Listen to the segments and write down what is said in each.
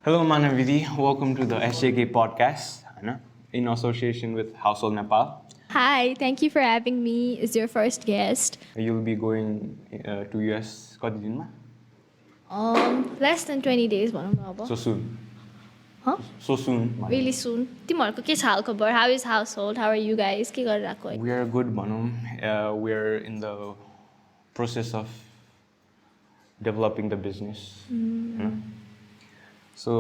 Hello Manavi, welcome to the SJK podcast in association with Household Nepal. Hi, thank you for having me as your first guest. You'll be going to US कति दिनमा? Less than 20 days भनौँ न अब. So soon. Huh? So soon. Really soon. तिमीहरूको के छ हालखबर? How is household? How are you guys? के गरिरहेको? We are good भनौँ. We are in the process of developing the business. So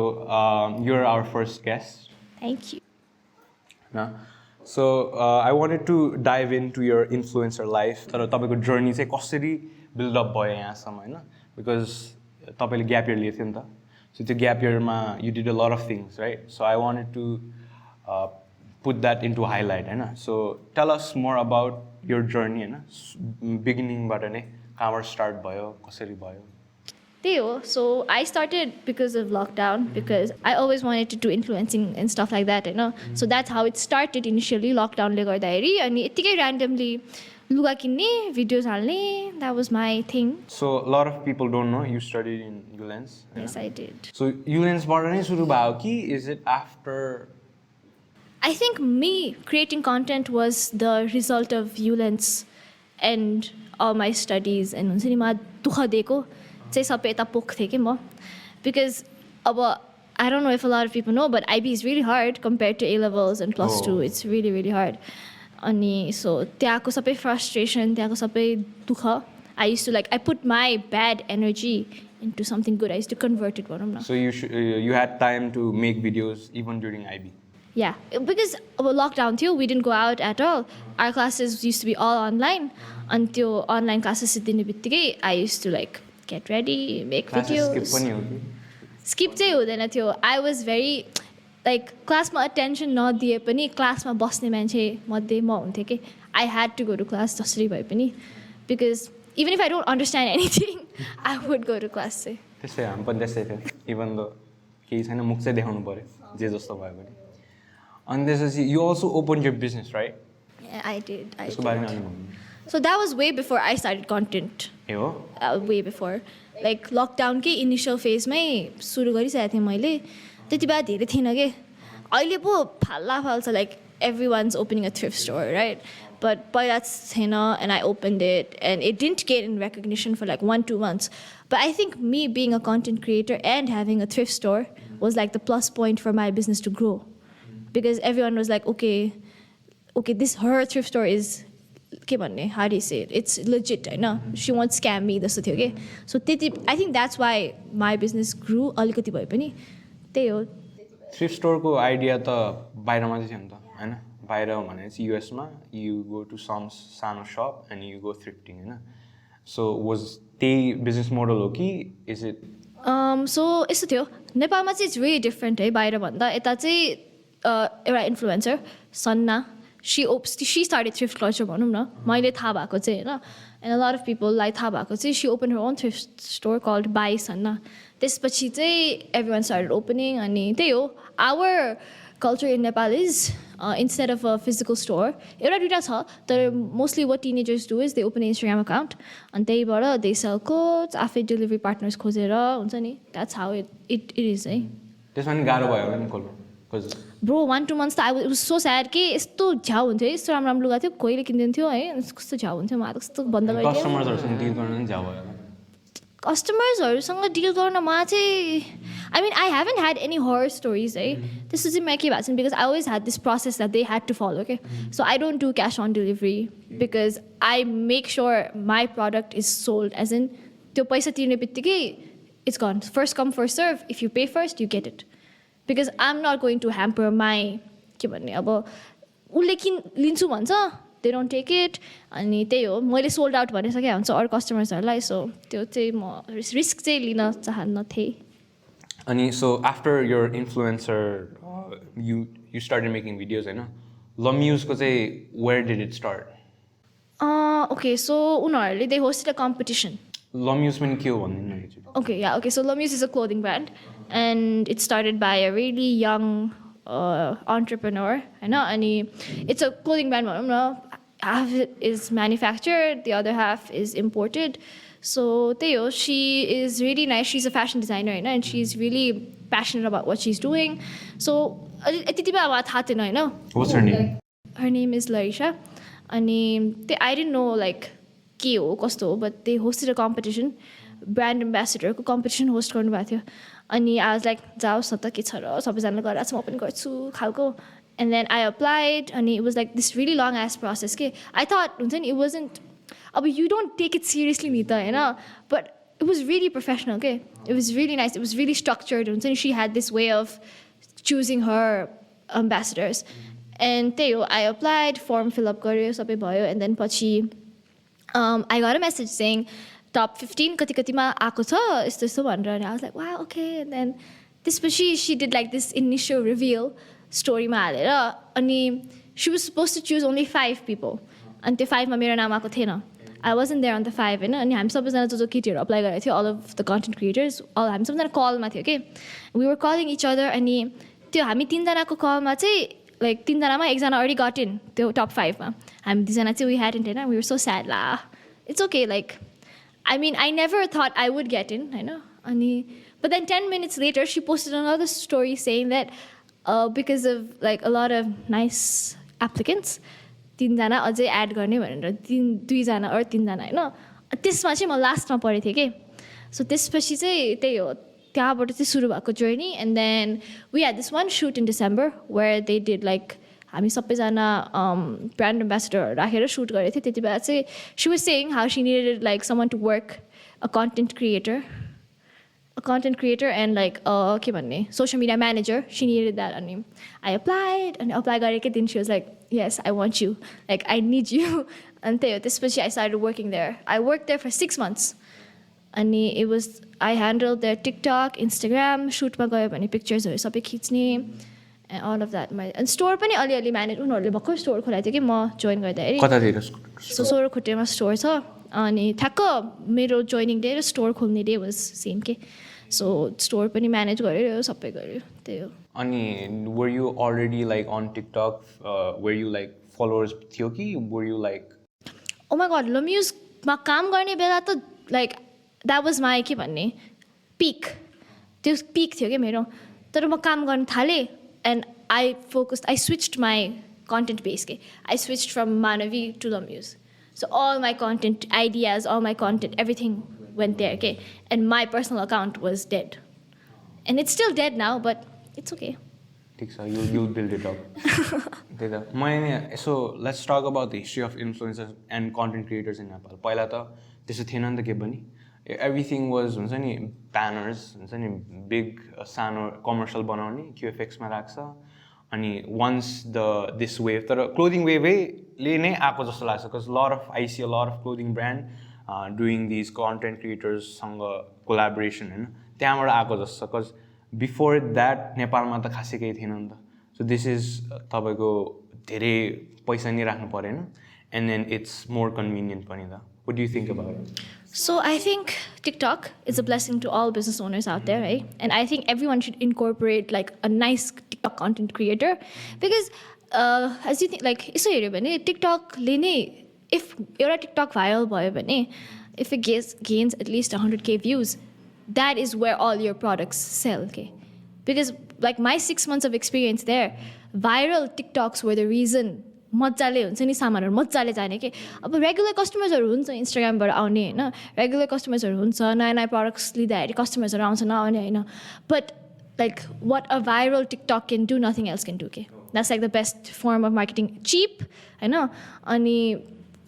you're our first guest. Thank you. So I wanted to dive into your influencer life. तर तपाईको journey चाहिँ कसरी build up भयो यहाँसम्म हैन? Because तपाईले gap year लिएको थियो नि त. So त्यो gap year मा you did a lot of things, right? So I wanted to put that into highlight हैन? So tell us more about your journey हैन? Beginning बाट नै कहाँबाट start भयो, कसरी भयो? So I started because of lockdown because I always wanted to do influencing and stuff like that, you know. So that's how it started initially. Lockdown le गर्दाखेरि अनि यतिकै randomly लुगा किन्ने, videos हाल्ने, that was my thing. So a lot of people don't know you studied in ULens. Yes, I did. So ULens बाट नै सुरु भयो कि is it after? I think me creating content was the result of ULens and all my studies and हुन्छ नि मलाई दुःख दिएको चाहिँ सबै यता पोख्थेँ कि म because अब I don't know if a lot of people know but IB is really hard compared to A-levels and plus 2 it's really really hard अनि so त्यहाँको सबै frustration त्यहाँको सबै दुःख I used to I put my bad energy into something good I used to convert it भनौँ न. So you had time to make videos even during IB. Yeah, because lockdown थियो, we didn't go out at all. Our classes used to be all online. Until online classes सिद्धिने बित्तिकै I used to get ready, make videos. Skip पनि हो कि? Skip चाहिँ हुँदैन थियो. I was very क्लासमा attention नदिए पनि क्लासमा बस्ने मान्छे मध्ये म हुन्थेँ कि I had to go to class जसरी भए पनि because even if I don't understand anything, I would go to class चाहिँ. त्यसै हामी पनि त्यसै थियो. Even though केही छैन मुख चाहिँ देखाउनु पर्यो जे जस्तो भयो पनि. And you also opened your business, right? Yeah, I did. So that was way before I started content. Way before. Lockdown के initial phase मै सुरु गरिसकेको थिएँ मैले त्यति बेला धेरै थिएन के अहिले पो फाल्ला फाल्छ everyone's opening a thrift store, right? But पहिला थिएन and I opened it and it didn't get in recognition for 1-2 months. But I think me being a content creator and having a thrift store was the plus point for my business to grow. Because everyone was okay, this her thrift store is, how do you say it? It's legit, I know. She won't scam me, this okay. So I think that's why my business grew. अलिकति भए पनि त्यही हो. Thrift store को idea त बाहिरमा चाहिँ थियो नि त हैन बाहिर भनेपछि US मा you go to some सानो shop and you go thrifting हैन. So was त्यही business model हो कि is it? So यस्तो थियो नेपालमा चाहिँ it's really different है बाहिर भन्दा यता चाहिँ एउटा influencer Sanna she started thrift culture भनौँ न मैले थाहा भएको चाहिँ हैन and a lot of people थाहा भएको चाहिँ she opened her own thrift store called Buy Sanna त्यसपछि चाहिँ everyone started opening अनि त्यही हो our culture in Nepal is instead of a physical store एउटा दुईटा छ तर mostly what teenagers do is they open an Instagram account अनि त्यहीबाट they sell clothes आफै delivery partners खोजेर हुन्छ नि that's how it is है. त्यसमा नि गाह्रो भयो नि खोल्नु. Bro, 1-2 months it was so sad कि यस्तो झ्याउ हुन्थ्यो यस्तो राम्रो लुगा थियो कोहीले किन्दिन्थ्यो है कस्तो झ्याउ हुन्थ्यो मलाई कस्तो बन्द गरिदियो. कस्टमर्सहरुसँग डिल गर्न नि झ्याउ भयो. कस्टमर्सहरुसँग डिल गर्न मलाई चाहिँ I mean I haven't had any horror stories है. त्यस्तो चाहिँ मैले के भएको छैन because I always had this process that they had to follow, okay? So I don't do cash on delivery because I make sure my product is sold as in त्यो पैसा तिर्ने बित्तिकै it's gone. First come first serve. If you pay first, you get it. Because I'm not going to hamper my के भन्ने अब उसले लिन्छु भन्छ they don't take it अनि त्यही हो मैले sold out भनिसकेको हुन्छ अरू कस्टमर्सहरूलाई so त्यो चाहिँ म रिस्क चाहिँ लिन चाहन्न थिएँ. अनि so after your influencer you started making videos हैन LaMuse को चाहिँ where did it start? Okay so उनीहरूले they hosted a competition. LaMuse पनि के हो भन्दिनु न एकचोटि. Okay so LaMuse is a clothing brand and it started by a really young entrepreneur हैन अनि it's a clothing brand भनौँ न half is manufactured the other half is imported So Theo, she is really nice. She's a fashion designer, and she's really passionate about what she's doing. So What's her name? Her name is Larisha. And I didn't know like के हो कस्तो हो, but they hosted a competition, brand ambassador को competition host गर्नुभएको थियो. अनि I was like जाओस् न त के छ र सबैजनाले गरिरहेको छ म पनि गर्छु खालको. And then I applied and it was like this really long ass process के. I thought it wasn't, अब you don't take it seriously नि त हैन, but it was really professional okay. It was really nice, it was really structured. She had this way of choosing her ambassadors. And I applied, form fill up गर्यो सबै भयो. And then पछि I got a message saying top 15 कति-कतिमा आएको छ यस्तो यस्तो भनेर. And I was like wow okay. And then त्यसपछि she did like this initial reveal storyमा हालेर. अनि she was supposed to choose only 5 people. अनि त्यो 5 मा मेरो नाम आएको थिएन. I wasn't there on the 5 हैन. अनि हामी सबैजना जो केटीहरू अप्लाई गरेको थियो, all of the content creators, हामी सबैजना कलमा थियो के. We were calling each other. अनि त्यो हामी 3 जनाको कलमा चाहिँ like 3 जनामा एकजना already got in त्यो top 5 मा. हामी 2 जना चाहिँ we hadn't हैन. We were so sad la. It's okay, like I mean I never thought I would get in हैन. अनि but then 10 minutes later she posted another story saying that because of like a lot of nice applicants 3 जना अझै add गर्ने भनेर 2 जना or 3 जना हैन. त्यसमा चाहिँ म लास्टमा पढेको थिएँ के. सो त्यसपछि चाहिँ त्यही हो, त्यहाँबाट चाहिँ सुरु भएको journey. And then we had this one shoot in December where they did like हामी सबैजना brand ambassador राखेर shoot गरेको थियो. त्यति बेला चाहिँ she was saying how she needed like someone to work, a content creator and like के भन्ने social media manager. She needed that. And I applied and apply गरेकै दिन she was like yes I want you, like I need you. And त्यसपछि I started working there. I worked there for 6 months. And it was I handled their TikTok, Instagram, shoot मा गयो भने pictures हरु सबै खिच्ने and all of that. And store पनि अलिअलि manage उनीहरूले भर्खर स्टोर खोलेको थियो कि म जोइन गर्दाखेरि. कतातिर? सो सोह्रखुट्टेमा स्टोर छ. अनि ठ्याक्क मेरो जोइनिङ डे र स्टोर खोल्ने डे वाज सेम के. सो स्टोर पनि म्यानेज गर्यो सबै गर्यो त्यही हो. अनि were you already like on TikTok? Were you like followers थियो कि were you like oh my god LaMuse मा काम गर्ने बेला त like that was my के भन्ने peak. त्यो peak थियो के मेरो. तर म काम गर्न थालेँ and I switched my content base के. I switched from Manavi to LaMuse. So all my content ideas, all my content, everything went there okay. And my personal account was dead. And it's still dead now, but it's okay. You'll build it up. So let's talk about the history of influencers and content creators in Nepal. पहिला त त्यसो थिएन नि त के पनि. Everything was हुन्छ नि banners, हुन्छ नि big सानो commercial बनाउने QFX मा राख्छ. अनि once this wave, तर clothing wave ले नै आएको जस्तो लाग्छ because I see a lot of clothing brand doing these content creators सँग collaboration हैन. त्यहाँबाट आएको जस्तो छ because before that नेपालमा त खासै केही थिएन नि त. So this is तपाईको धेरै पैसा नि राख्नु परेन and then it's more convenient पनि त. What do you think about it? So I think TikTok is a blessing to all business owners out there, right? And I think everyone should incorporate like a nice TikTok content creator because as you think like यसो हेर्यो भने TikTok ले नै if एउटा TikTok viral भयो भने if it gains at least 100k views, that is where all your products sell, okay? Because like my 6 months of experience there, viral TikToks were the reason मजाले हुन्छ नि सामानहरु मजाले जाने के. अब रेगुलर कस्टमर्सहरु हुन्छ इन्स्टाग्रामबाट आउने हैन, रेगुलर कस्टमर्सहरु हुन्छ नयाँ नयाँ प्रोडक्ट्स लिँदाखेरि कस्टमर्सहरु आउँछ नआउने हैन. But like what a viral TikTok can do, nothing else can do के. That's like the best form of marketing. Cheap हैन अनि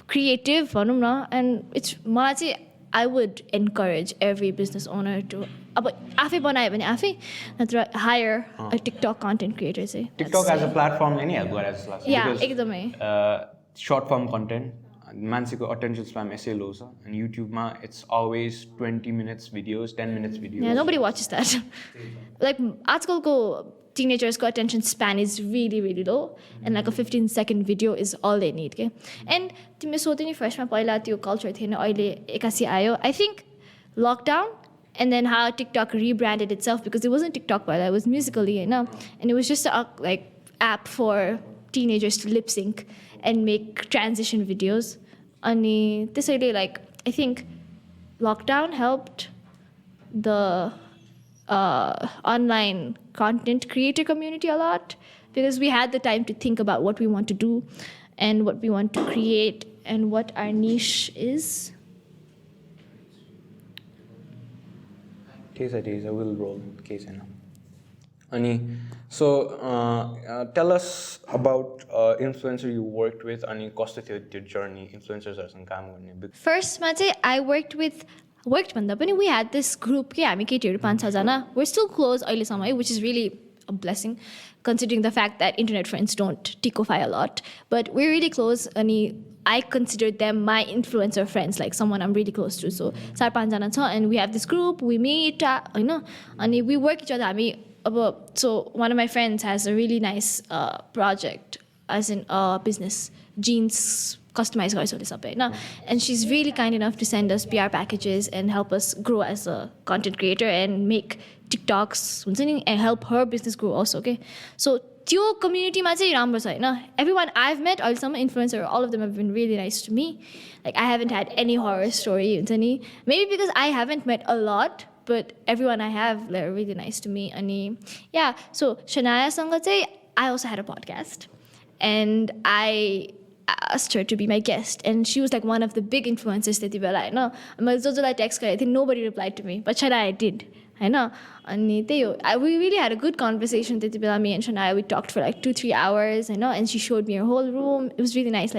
creative भनौं न. And it's मलाई चाहिँ I would encourage every business owner to अब आफै बनायो भने आफै नत्र hire a TikTok content creator चाहिँ. TikTok as a platform ले नि help गरे जस्तो लाग्छ. Yeah, एकदमै. Short form content मान्छेको attention span यसै low छ and YouTube मा it's always 20 minutes videos, 10 minutes videos. Yeah, nobody watches that. Like आजकलको teenagers को attention span is really really low and like a 15-second video is all they need के. And तिमीले सोध्यो नि फर्स्टमा पहिला त्यो कल्चर थिएन अहिले एकासी आयो. I think lockdown and then how TikTok rebranded itself because it wasn't TikTok but it was Musical.ly, you know, and it was just a like app for teenagers to lip sync and make transition videos. And त्यसैले like I think lockdown helped the online content creator community a lot because we had the time to think about what we want to do and what we want to create and what our niche is. Case I will roll case I know. Ani, so tell us about influencer you worked with अनि कस्तो थियो त्यो journey influencersहरुसँग काम गर्ने. First मा चाहिँ I worked भन्दा पनि we had this group के हामी केटीहरु 5-6 जना. We're still close अहिलेसम्म, which is really a blessing considering the fact that internet friends don't tikofy a lot, but we're really close. अनि I consider them my influencer friends, like someone I'm really close to. So 4-5 जना छ and we have this group, we meet, हैन, अनि we work each other. हामी so one of my friends has a really nice project as in business, jeans customized गर्छ उसले सबै हैन, and she's really kind enough to send us PR packages and help us grow as a content creator and make TikToks हुन्छ नि and help her business grow also. Okay, so त्यो कम्युनिटीमा चाहिँ राम्रो छ हैन. Everyone I've met अहिलेसम्म influencer, all of them have been really nice to me. Like I haven't had any horror story हुन्छ नि, maybe because I haven't met a lot, but everyone I have, they're really nice to me. And yeah, so Shanayaसँग चाहिँ I also had a podcast and I asked her to be my guest and she was like one of the big influencers त्यति बेला हैन. मैले जसलाई text गरेँ, I think nobody replied to me, but Shanaya did हैन. अनि त्यही हो, we really had a good conversation त्यति बेला. Me and Shanaya, we talked for like 2-3 hours हैन, and she showed me her whole room. It was really nice.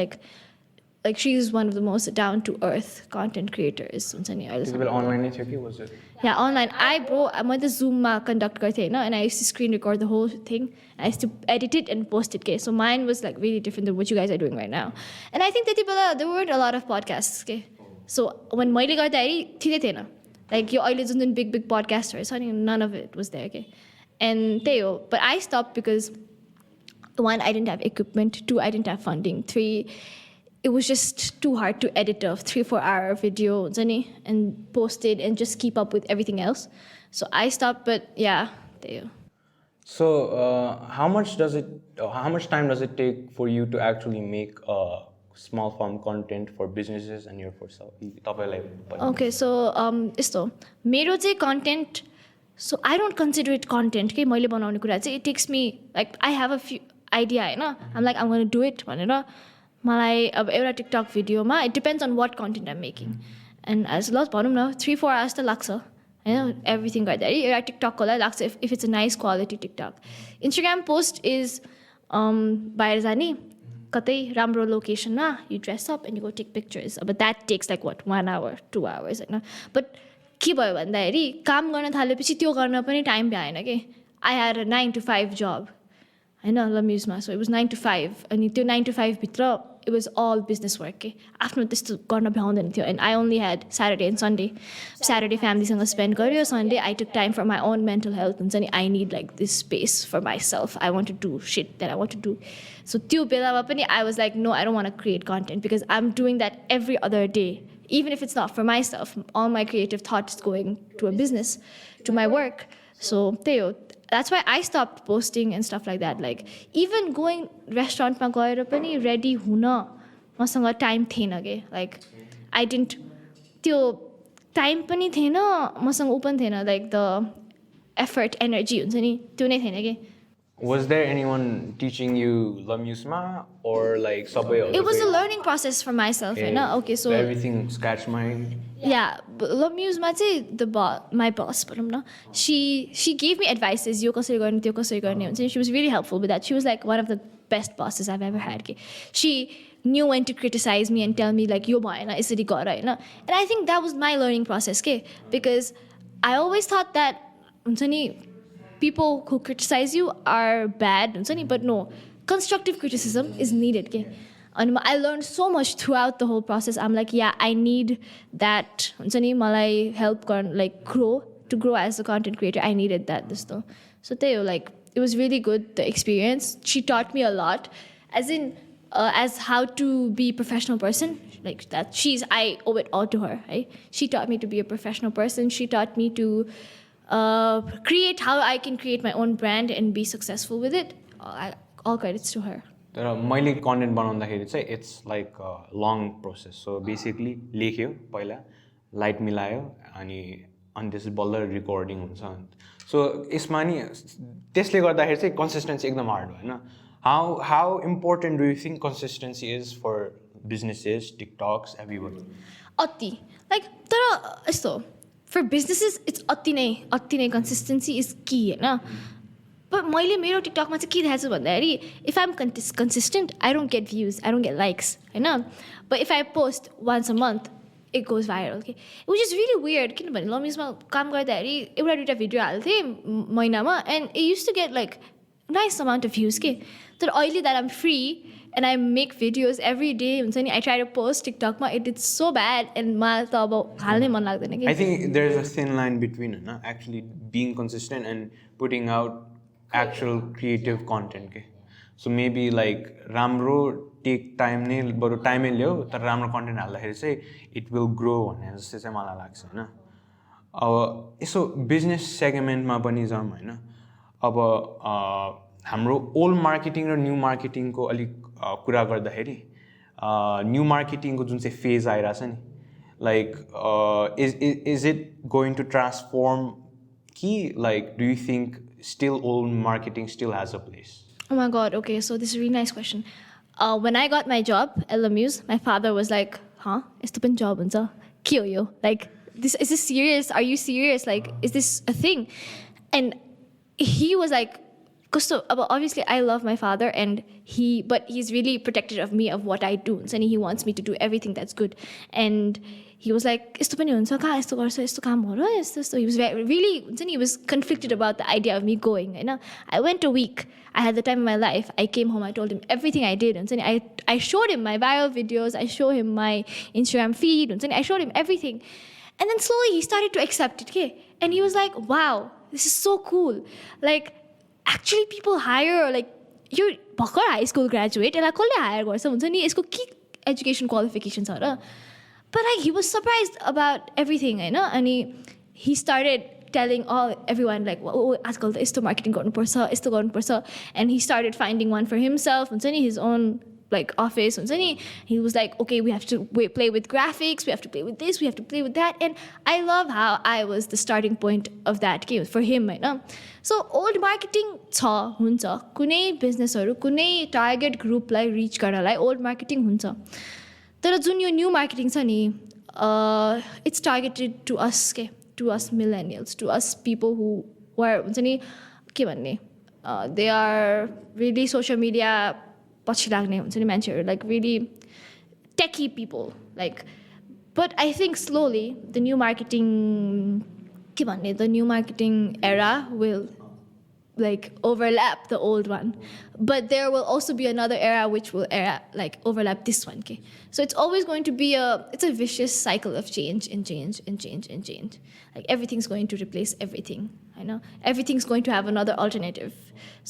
Like she's one of the most down to earth content creators हुन्छ नि अहिले. Well, online थियो कि was it? Yeah, online. मैले त Zoom-मा conduct गर्थेँ हैन, and I used to screen record the whole thing. I used to edit it and post it. Okay, so mine was like really different than what you guys are doing right now. And I think त्यति बेला there weren't a lot of podcasts. Okay, so when मैले गर्दाखेरि थिँदै थिएन. Like यो अहिले जुन big podcasters छ नि, none of it was there. Okay, and त्यही हो. But I stopped because 1, I didn't have equipment. 2, I didn't have funding. 3, it was just too hard to edit a 3-4 hour video and post it and just keep up with everything else. So I stopped, but yeah, there you go. So how much time does it take for you to actually make small form content for businesses and your for self? Okay, so यस्तो मेरो चाहिँ content, so I don't consider it content के मैले बनाउने कुरा चाहिँ, it takes me like I have a few idea हैन, I'm like I'm going to do it भनेर मलाई अब एउटा टिकटक भिडियोमा it depends on what content I'm making, and as lot भनौँ न 3-4 hours त लाग्छ हैन everything गर्दाखेरि. एउटा टिकटकको लागि लाग्छ if it's a nice quality TikTok. Instagram post is बाहिर जाने कतै राम्रो लोकेसनमा, you dress up and you go take pictures, but that takes like what 1 hour 2 hours हैन. But के भयो भन्दाखेरि काम गर्न थालेपछि त्यो गर्न पनि टाइम भएन के. I had a 9 to 5 job हैन LaMuseमा, so it was 9 to 5 अनि त्यो 9 to 5 भित्र it was all business work के. आफ्नो त्यस्तो गर्न भ्याउँदैन थियो, and I only had Saturday and Sunday. Saturday familyसँग spend गर्यो, Sunday I took time for my own mental health हुन्छ नि. I need like this space for myself. I want to do shit that I want to do. So त्यो बेलामा पनि I was like no, I don't want to create content because I'm doing that every other day. Even if it's not for myself, all my creative thoughts going to a business, to my work. So त्यही हो. That's why I stopped posting and stuff like that. Like even going restaurant ma gaera pani ready huna maसँग time थिएन के. Like I didn't, त्यो time पनि थिएन मसँग open थिएन, like the effort energy हुन्छ नि त्यो नै थिएन के. Was there anyone teaching you LaMuseमा or like सबै? It was a learning process for myself हैन. Okay, so everything scratch mind. Yeah, LaMuseमा चाहिँ my boss भनौँ न, she gave me advices, यो कसरी गर्ने त्यो कसरी गर्ने हुन्छ नि. She was really helpful with that. She was like one of the best bosses I've ever had के. She knew when to criticize me and tell me like यो भएन यसरी गर हैन. And I think that was my learning process के, because I always thought that हुन्छ नि people who criticize you are bad हुन्छ नि, but no, constructive criticism is needed के. And I learned so much throughout the whole process. I'm like, yeah, I need that हुन्छ नि मलाई help like to grow as a content creator. I needed that त्यस्तो. So त्यही हो, like it was really good, the experience. She taught me a lot, as in as how to be a professional person, like that. I owe it all to her, right? She taught me to be a professional person. She taught me to create how I can create my own brand and be successful with it. All credits to her. तर मैले content बनाउँदाखेरि चाहिँ it's like long process. So basically लेख्यो पहिला, light मिलायो अनि त्यसपछि बल्ल रिकर्डिङ हुन्छ. सो यसमा नि त्यसले गर्दाखेरि चाहिँ कन्सिस्टेन्सी एकदम हार्ड हो होइन how important do you think consistency is for businesses TikToks everybody अति लाइक तर यस्तो फर बिजनेसेस इट्स अति नै कन्सिस्टेन्सी इज की होइन बट मैले मेरो टिकटकमा चाहिँ के देखाएको छु भन्दाखेरि if I am consistent I don't get views I don't get likes होइन but if I post once a month it goes viral के विच इज रियली वियर्ड किनभने लमिजमा काम गर्दाखेरि एउटा दुइटा भिडियो हाल्थेँ महिनामा and it use to get like nice amount of views के तर अहिले that I'm free and I make videos every day हुन्छ नि I try to post टिकटकमा it is so bad and मलाई त अब हाल्नै मन लाग्दैन कि I think there is a thin line between होइन actually being consistent and putting out actual creative content के सो मेबी लाइक राम्रो टेक टाइम नै बरु टाइमै ल्याऊ तर राम्रो कन्टेन्ट हाल्दाखेरि चाहिँ इट विल ग्रो भन्ने जस्तो चाहिँ मलाई लाग्छ होइन अब यसो बिजनेस सेगमेन्टमा पनि जाउँ होइन अब हाम्रो ओल्ड मार्केटिङ र न्यू मार्केटिङको अलिक कुरा गर्दाखेरि न्यू मार्केटिङको जुन चाहिँ फेज आइरहेछ नि like is it going to transform कि like do you think still old marketing still has a place? Oh my god, okay, so this is a really nice question. When I got my job at LaMuse, my father was like, huh? It's the job, ke ho yo? Like, is this serious? Are you serious? Like, is this a thing? And he was like, obviously I love my father but he's really protective of me, of what I do. And he wants me to do everything that's good. And he was like, he was really, he was conflicted about the idea of me going. You know? I went a week. I had the time of my life. I came home, I told him everything I did. And I showed him my viral videos, I showed him my Instagram feed, and I showed him everything. And then slowly he started to accept it. Okay? And he was like, wow, this is so cool. Like, actually people hire, like, you're a high school graduate, and I hire education qualifications. But like, he was surprised about everything, you know? And he started telling everyone, like, oh, आजकल त यस्तो marketing गर्नुपर्छ, यस्तो गर्नुपर्छ. And he started finding one for himself, his own like office. He was like, okay, we have to play with graphics, we have to play with this, we have to play with that. And I love how I was the starting point of that game for him, you know? So old marketing छ हुन्छ कुनै बिजनेसहरु कुनै target ग्रुपलाई reach गर्नलाई old marketing हुन्छ तर जुन यो न्यू मार्केटिङ छ नि it's targeted to us millennials to us people who were हुन्छ नि के भन्ने they are really social media पछि लाग्ने हुन्छ नि मान्छेहरु like really techy people like but I think slowly the new marketing के भन्ने the new marketing era will like overlap the old one, but there will also be another era which will like overlap this one. Okay, so it's always going to be it's a vicious cycle of change and change and change and change. Like everything's going to replace everything. I know everything's going to have another alternative.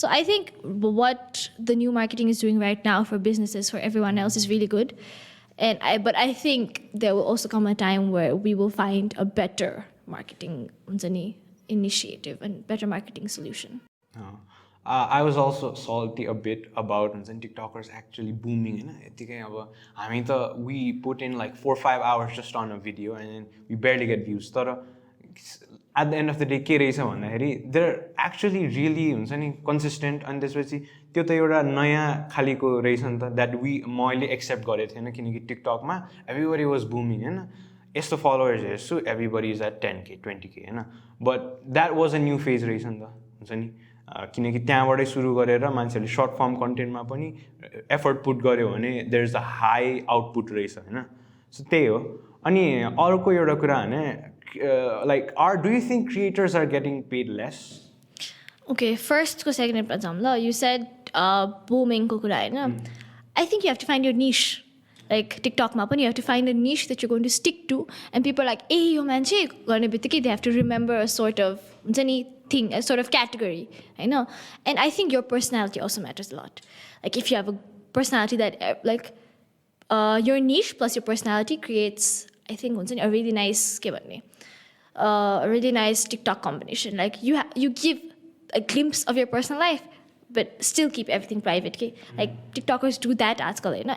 So I think what the new marketing is doing right now for businesses, for everyone else, is really good. But I think there will also come a time where we will find a better marketing initiative and better marketing solution. I was also salty a bit about TikTokers actually booming. I mean, we put in like 4 or 5 hours just on a video and then we barely get views. At the end of the day, they're actually really consistent and this way. That we accept TikTok ma everybody was booming. Yes, the followers so everybody is at 10k, 20k. But that was a new phase किनकि त्यहाँबाटै सुरु गरेर मान्छेले short form कन्टेन्टमा पनि effort put गर्यो भने there is a high output रहेछ हैन सो त्यही हो अनि अर्को एउटा कुरा हैन like do you think creators are getting paid less okay first को सेगमेन्टमा जाम ल यु सेड बुमिङको कुरा हैन I think you have to find your niche like TikTokमा पनि you have to find a niche that you're going to stick to and people are like ए यो मान्छे गर्ने बित्तिकै they have to remember a sort of हुन्छ नि thing, a sort of category, I know. And I think your personality also matters a lot. Like if you have a personality that like your niche plus your personality creates, I think, a really nice TikTok combination. Like you give a glimpse of your personal life, but still keep everything private. Okay? Like TikTokers do that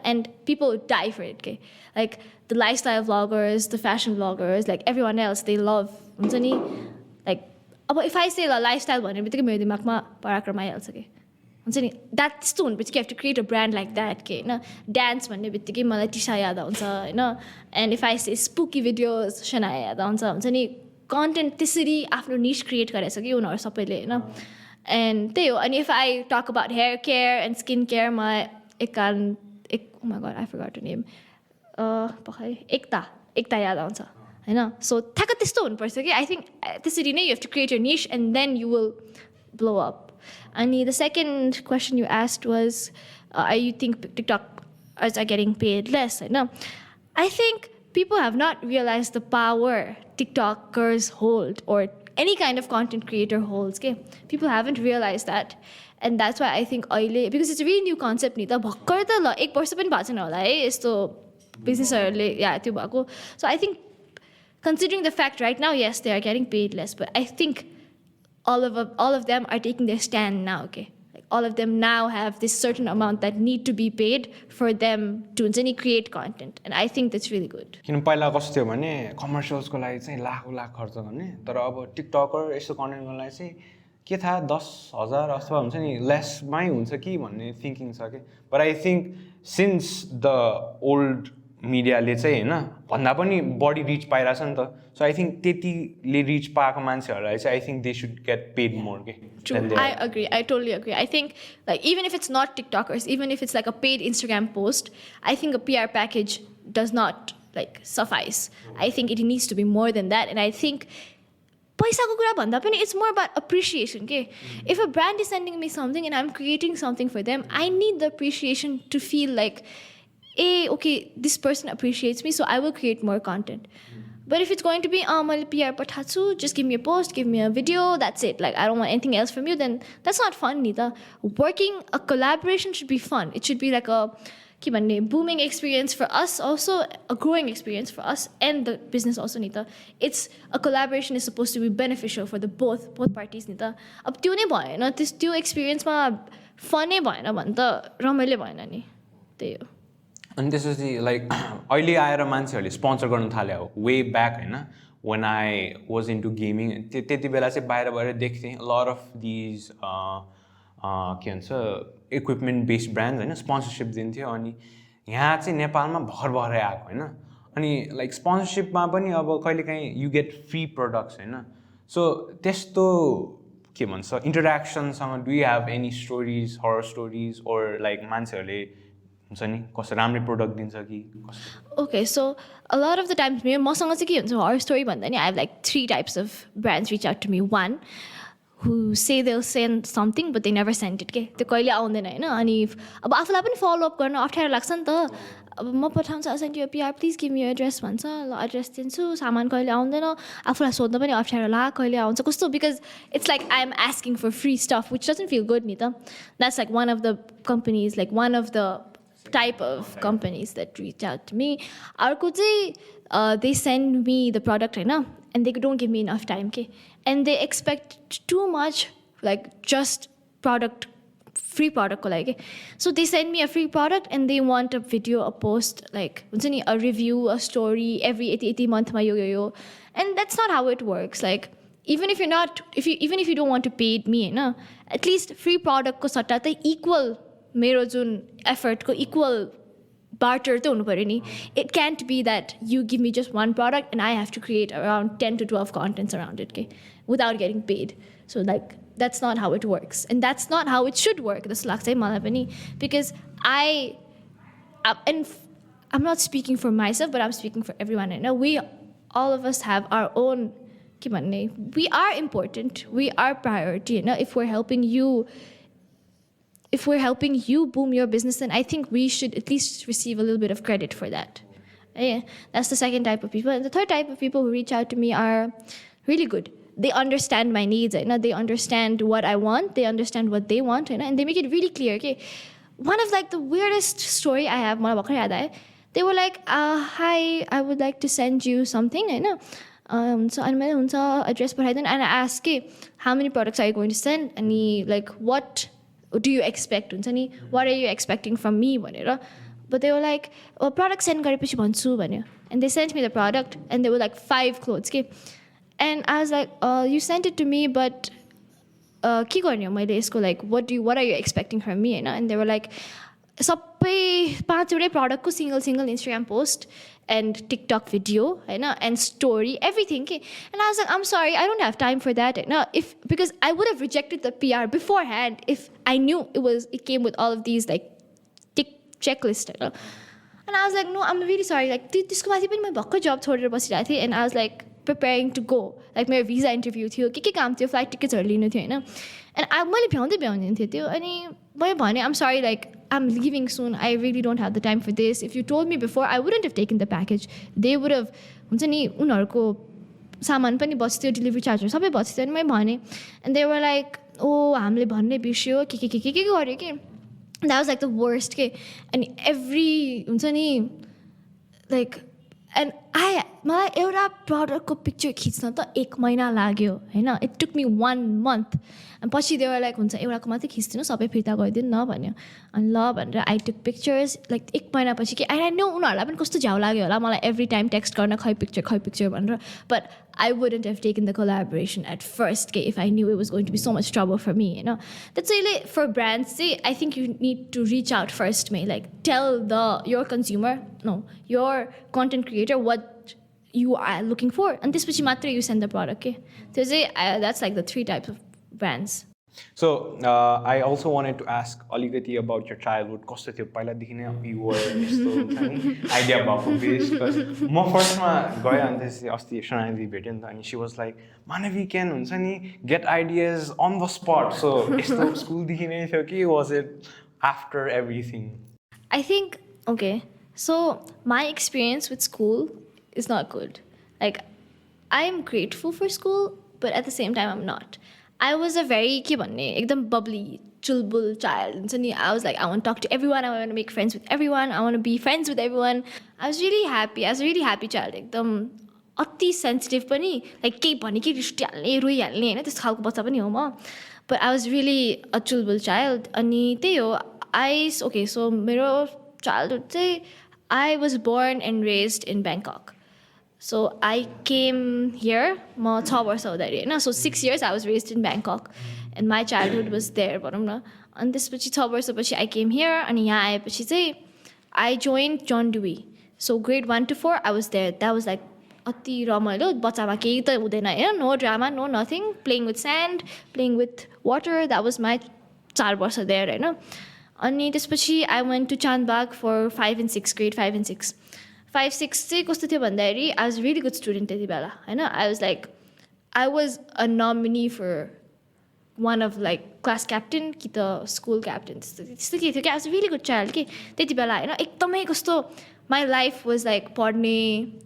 and people die for it. Okay? Like the lifestyle vloggers, the fashion vloggers, like everyone else, they love like अब if I say lifestyle भन्ने बित्तिकै मेरो दिमागमा पराक्रम आइहाल्छ कि हुन्छ नि द्याट त्यस्तो हुनु बित्तिकै have to create a brand like that के होइन डान्स भन्ने बित्तिकै मलाई टिसा याद आउँछ होइन and if I say spooky videos Sana याद आउँछ हुन्छ नि कन्टेन्ट त्यसरी आफ्नो निस क्रिएट गरेको छ कि उनीहरू सबैले होइन एन्ड त्यही हो अनि if I talk about hair care and skin केयरमा my god I forgot her name Ekta याद आउँछ होइन सो ठ्याक्क त्यस्तो हुनुपर्छ कि आई थिङ्क त्यसरी नै you have to create your niche and then you will blow up अनि the second question you asked was you think TikTokers are getting paid less होइन I think people have not realized the power TikTokers hold or any kind of content creator holds. Okay? People haven't realized that. And that's why I think because it's a really new concept. Nita, bhakkar ta la ek person pani bhacha na hola hai yesto businessहरूले त्यो भएको. So I think considering the fact right now, yes, they are getting paid less, but I think all of them are taking their stand now. Okay. All of them now have this certain amount that need to be paid for them to create content. And I think that's really good. किन पहिला कस्तो थियो भने कमर्सियल्सको लागि चाहिँ लाख खर्च गर्ने तर अब टिकटकर यस्तो कन्टेन्टको लागि चाहिँ के थाहा 10,000 अथवा हुन्छ नि लेसमै हुन्छ कि भन्ने थिङ्किङ छ कि but I think since the old मिडियाले चाहिँ होइन भन्दा पनि बढी रिच पाइरहेछ नि त सो आई थिङ्क त्यतिले रिच पाएको मान्छेहरूलाई चाहिँ I think they should get paid more के True. I agree. I totally agree. I think like even if it's not TikTokers, even if it's like a paid Instagram post, I think a PR package does not like suffice. I think it needs to be more than that. And I think paisa ko kura bhanda pani it's more about appreciation. Okay, if a brand is sending me something and I'm creating something for them, I need the appreciation to feel like, okay, this person appreciates me, so I will create more content. But if it's going to be, PR patatsu, just give me a post, give me a video, that's it. Like, I don't want anything else from you, then that's not fun, Nita. A collaboration should be fun. It should be like a booming experience for us, also a growing experience for us and the business also, Nita. A collaboration is supposed to be beneficial for the both parties, Nita. Ab tyo nai bhayena, त्यो experience ma fun नै भएन भने त रमाइलो भएन नि त्यही हो अनि त्यसपछि लाइक अहिले आएर मान्छेहरूले स्पोन्सर गर्न थाल्यो वे ब्याक होइन when I was into gaming त्यति बेला चाहिँ बाहिर देख्थेँ लट अफ दिज के भन्छ इक्विपमेन्ट बेस्ड ब्रान्ड होइन स्पोन्सरसिप दिन्थ्यो अनि यहाँ चाहिँ नेपालमा भर्खरै आएको होइन अनि लाइक स्पोन्सरसिपमा पनि अब कहिलेकाहीँ यु गेट फ्री प्रडक्ट्स होइन सो त्यस्तो के भन्छ इन्टरेक्सनसँग do you have any stories horror stories or like मान्छेहरूले हुन्छ नि कस्तो राम्रै प्रोडक्ट दिन्छ कि Okay, so a lot of the times मसँग चाहिँ के हुन्छ हरर स्टोरी भन्दा नि I have like 3 types of brands reach out to me. One, who say they'll send something but they never send it के त्यो कहिले आउँदैन होइन अनि अब आफूलाई पनि फलो अप गर्न अप्ठ्यारो लाग्छ नि त अब म पठाउँछु I send you a PR, please give me your address भन्छ ल एड्रेस दिन्छु सामान कहिले आउँदैन आफूलाई सोध्न पनि अप्ठ्यारो ला कहिले आउँछ कस्तो because it's like I'm asking for free stuff which doesn't feel good नि त that's like one of the companies like one of the type of companies that reach out to me. Arko they send me the product right now and they don't give me enough time. Okay? And they expect too much, like just free product. Like, so they send me a free product and they want a video, a post, like a review, a story every 80 months. And that's not how it works. Like, even if you don't want to pay me, at least free product ko sata ta equal मेरो जुन एफर्टको equal barter त हुनु पऱ्यो नि it can't be that you give me just one product and I have to create around 10 to 12 contents around it के without getting paid so like that's not how it works and that's not how it should work जस्तो लाग्छ है मलाई पनि because and I'm not speaking for myself but I'm speaking for every one होइन we all of us have our own के भन्ने we are important we are priority होइन if we're helping you boom your business, then I think we should at least receive a little bit of credit for that. Yeah, that's the second type of people. And the third type of people who reach out to me are really good. They understand my needs. They understand what I want. They understand what they want. And they make it really clear. Okay, one of like the weirdest story I have, they were like, hi, I would like to send you something. So I'm address and I ask, how many products are you going to send? And he like, what do you expect? What are you expecting from me? But they were like, product send gareपछि भन्छु भन्यो. And they sent me the product and they were like 5 clothes. Okay? And I was like, you sent it to me, but के गर्ने हो मैले यसको like what are you expecting from me होइन and they were like सबै 5वटै प्रडक्टको single Instagram post and TikTok video होइन and story everything के and I was like I'm sorry I don't have time for that होइन because I would have rejected the PR beforehand if I knew it came with all of these like checklist होइन and I was like no I'm really sorry like त्यसको माथि पनि मैले भर्खर जब छोडेर बसिरहेको थिएँ and I was like preparing to go like मेरो visa interview थियो के काम थियो flight ticketsहरू लिनु थियो होइन and मैले भ्याउँदैन थियो त्यो अनि मैले भने I'm sorry like I'm leaving soon I really don't have the time for this if you told me before I wouldn't have taken the package they would have हुन्छ नि उनीहरूको सामान पनि बस्थ्यो डेलिभरी चार्जहरू सबै बस्थ्यो अनि मैले भने and they were like हामीले भन्ने बिर्स्यो के गर्यो कि that was like the worst के अनि every हुन्छ नि like and मलाई एउटा प्रडक्टको पिक्चर खिच्न त 1 महिना लाग्यो होइन it took me 1 month अनि पछि they were like हुन्छ एउटाको मात्रै खिच्दिनु सबै फिर्ता गरिदिनु न भन्यो अनि ल भनेर I took pictures like 1 महिनापछि कि I know उनीहरूलाई पनि कस्तो झ्याउ लाग्यो होला मलाई every time text गर्न खै पिक्चर भनेर but I wouldn't have taken the collaboration at first if I knew it was going to be so much trouble for me that's why for brands I think you need to reach out first like tell your consumer your content creator what you are looking for and त्यसपछि मात्रै you send the product that's like the 3 types of brands. So I also wanted to ask aligati about your childhood कस्तो थियो पहिलादेखि नै you were यस्तो हुन्छ नि idea भएको बेस because म फर्स्टमा गएँ अनि त्यसपछि अस्ति शनाली भेटेँ नि त अनि she was like Manavi can हुन्छ नि get ideas on the spot so यस्तो स्कुलदेखि नै थियो कि was it after everything? I think okay so my experience with school is not good like I'm grateful for school but at the same time I'm not. I was a very के भन्ने एकदम bubbly chulbul child हुन्छ नि I was like I want to talk to everyone I want to make friends with everyone I want to be friends with everyone I was really happy I was a really happy child एकदम अति sensitive पनि like केही भने कि रिस्टिहाल्ने रोइहाल्ने होइन त्यस्तो खालको बच्चा पनि हो म but I was really a chulbul child अनि त्यही हो okay so मेरो childhood चाहिँ I was born and raised in Bangkok. So I came here, म 6 वर्ष हुँदाखेरि होइन so 6 years I was raised in Bangkok and my childhood was there भनौँ न अनि त्यसपछि 6 वर्षपछि I came here अनि यहाँ आएपछि चाहिँ I joined John Dewey so grade 1 to 4 I was there that was like अति रमाइलो बच्चामा केही त हुँदैन होइन no drama no nothing playing with sand playing with water that was my 4 वर्ष there होइन अनि त्यसपछि I went to Chandbag for 5 and 6 grade 5 and 6 5-6 चाहिँ कस्तो थियो भन्दाखेरि I was a really good student त्यति बेला होइन I was a nominee for one of like class captain कि त school captain त्यस्तो के थियो कि I was a really good child कि त्यति बेला होइन एकदमै कस्तो my life was like पढ्ने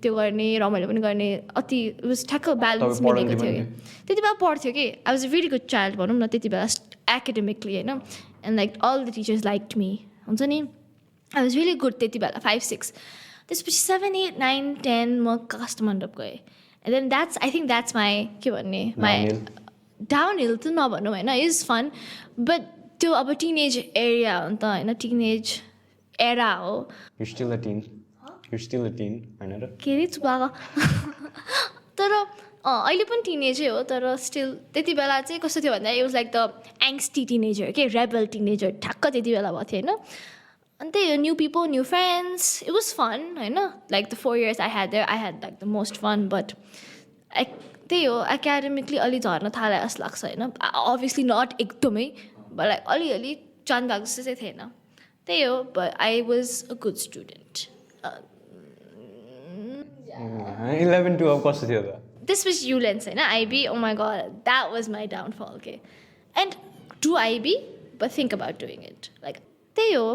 त्यो गर्ने रमाइलो पनि गर्ने अति ठ्याक्क ब्यालेन्स मिलेको थियो कि त्यति बेला पढ्थ्यो कि I was a really good child भनौँ न त्यति बेला academically होइन and like all the teachers liked me हुन्छ नि I was really good त्यति बेला 5-6 त्यसपछि 7, 8, 9, 10 म काष्ठमण्डप गएँ and then I think that's my के भन्ने my downhill त नभनौँ होइन is fun but त्यो अब teenage area हो नि त होइन teenage era हो You're still a teen होइन र के अरे चुपाको तर अहिले पनि टिनेजै हो तर स्टिल त्यति बेला चाहिँ कस्तो थियो भन्दा it was like the angsty teenager के rebel teenager ठ्याक्क त्यति बेला भएको थियो होइन and they new people new friends it was fun like the 4 years I had there I had like the most fun but त्यही हो academically अलि झर्न थाले जस्तो लाग्छ होइन obviously not एकदमै but like अलिअलि चन्दाको जस्तो चाहिँ थिएन त्यही हो but I was a good student 11-12 कस्तो थियो त त्यसपछि युलेन्स होइन IB oh my god that was my downfall okay and do IB but think about doing it like त्यही हो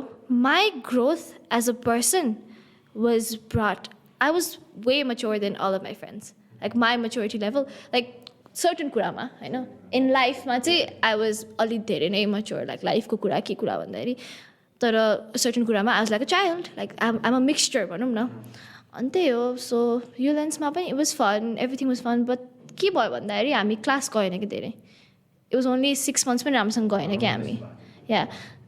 my growth as a person was brought I was way mature than all of my friends like my maturity level like certain कुरामा होइन in life मा चाहिँ I was अलि धेरै नै mature like life को कुरा के कुरा भन्दाखेरि तर certain कुरामा I was like a child like I'm a mixture भनौँ न अनि त्यही हो so युलेन्समा पनि it was fun everything was fun but के भयो भन्दाखेरि हामी क्लास गएन कि धेरै it was only 6 months पनि राम्रोसँग गएन कि हामी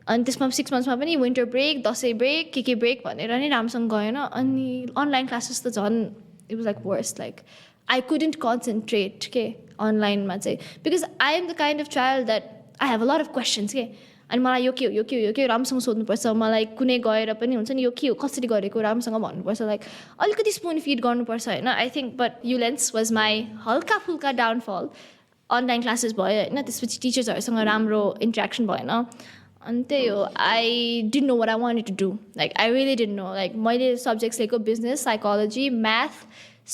अनि त्यसमा 6 monthsमा पनि विन्टर ब्रेक दसैँ ब्रेक के ब्रेक भनेर नै राम्रोसँग गएन अनि अनलाइन क्लासेस त झन् it was like worse like I couldn't concentrate online मा चाहिँ because I am the kind of child that I have a lot of questions अनि मलाई यो के हो राम्रोसँग सोध्नुपर्छ मलाई कुनै गएर पनि हुन्छ नि यो के हो कसरी गरेको राम्रोसँग भन्नुपर्छ लाइक अलिकति स्पुन फिड गर्नुपर्छ होइन I think but Ullens was my हल्का फुल्का डाउनफल अनलाइन क्लासेस भयो होइन त्यसपछि टिचर्सहरूसँग राम्रो इन्ट्रेक्सन भएन अनि त्यही हो I didn't know what I wanted to do like I really didn't know like मैले सब्जेक्ट्स लिएको business psychology math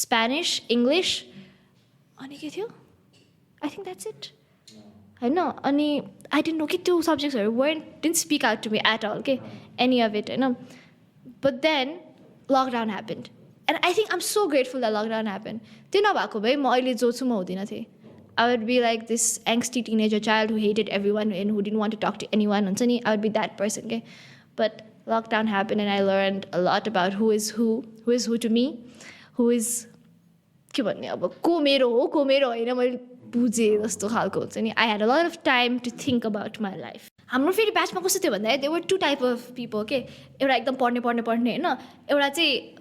Spanish English अनि के थियो आई थिङ्क द्याट्स इट होइन अनि आई डिन्ट नो कि त्यो सब्जेक्ट्सहरू didn't speak out to me at all के एनी अफ इट होइन but then lockdown happened and I think I am so grateful that lockdown happened त्यो नभएको भए म अहिले जो छु म हुँदिनँ थिएँ I would be like this angsty teenager child who hated everyone and who didn't want to talk to anyone. I would be that person. Okay? But lockdown happened and I learned a lot about who is who to me, who is ko mero haina मैले बुझेँ जस्तो खालको हुन्छ नि I had a lot of time to think about my life. हाम्रो फेरि ब्याचमा कस्तो थियो भन्दा there were two type of people के एउटा एकदम पढ्ने होइन एउटा चाहिँ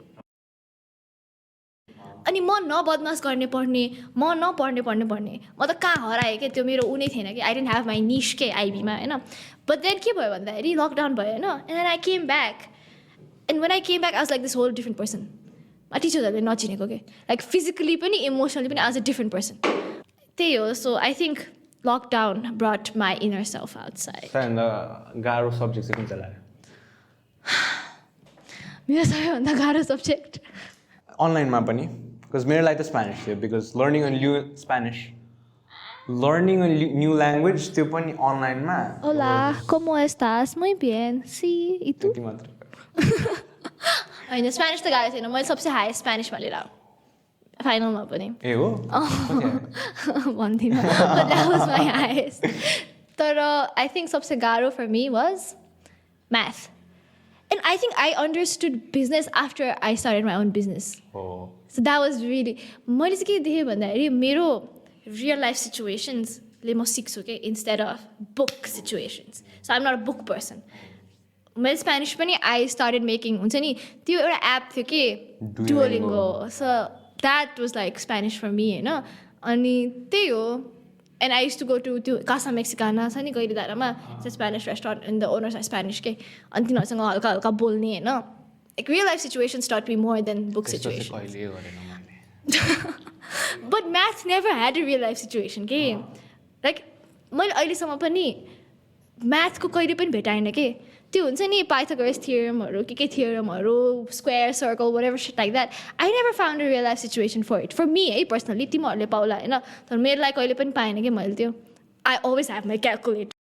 अनि म न बदमास गर्ने पढ्ने म नपढ्ने पढ्ने म त कहाँ हराएँ क्या त्यो मेरो उनी थिएन कि I don't have my niche के आइबीमा होइन बट देन के भयो भन्दाखेरि लकडाउन भयो होइन and then I came back and when I came back I was like this whole different person टिचर्सहरूले नचिनेको के लाइक फिजिकली पनि इमोसनली पनि एज अ डिफ्रेन्ट पर्सन त्यही हो so I think lockdown brought my inner self outside गाह्रो subject चाहिँ कुन चाहिँ लाग्यो मेरो सबैभन्दा गाह्रो सब्जेक्ट अनलाइनमा पनि बिकज मेरो लागि त स्पेनिस थियो because learning a new language त्यो पनि अनलाइनमा Hola, ¿cómo estás? Muy bien. Sí, ¿y tú? त्यति मात्र होइन स्पेनिस त गाह्रो थिएन मैले सबसे हाई स्पेनिसमा लिएर फाइनलमा पनि ए हो भन्दिनँ द्याट वाज माई हाइएस्ट तर आई थिङ्क सबसे गाह्रो for me was math And I think I understood business after I started my own business. Oh. So that was really... मैले चाहिँ के देखेँ भन्दाखेरि मेरो real life situationsले म सिक्छु के instead of book situations. So I'm not a book person. मैले स्पेनिस पनि I started making हुन्छ नि त्यो एउटा एप थियो कि Duolingo. So that was like Spanish for me होइन अनि त्यही हो And I used to go to Kasa Mexicana छ नि कहिले Darma it's a Spanish restaurant and the owners are Spanish के अनि तिनीहरूसँग हल्का हल्का बोल्ने होइन like real life situations taught me more than book situations but math never had a real life situation के like मैले अहिलेसम्म पनि म्याथको कहिले पनि भेटाएन के त्यो हुन्छ नि पाइथागोरस थियोरमहरू के थियोरमहरू square circle whatever shit like that I never found a real life situation for it for me है पर्सनली तिमीहरूले पाउला होइन तर मेरो लागि कहिले पनि पाएन कि मैले त्यो I always have my calculator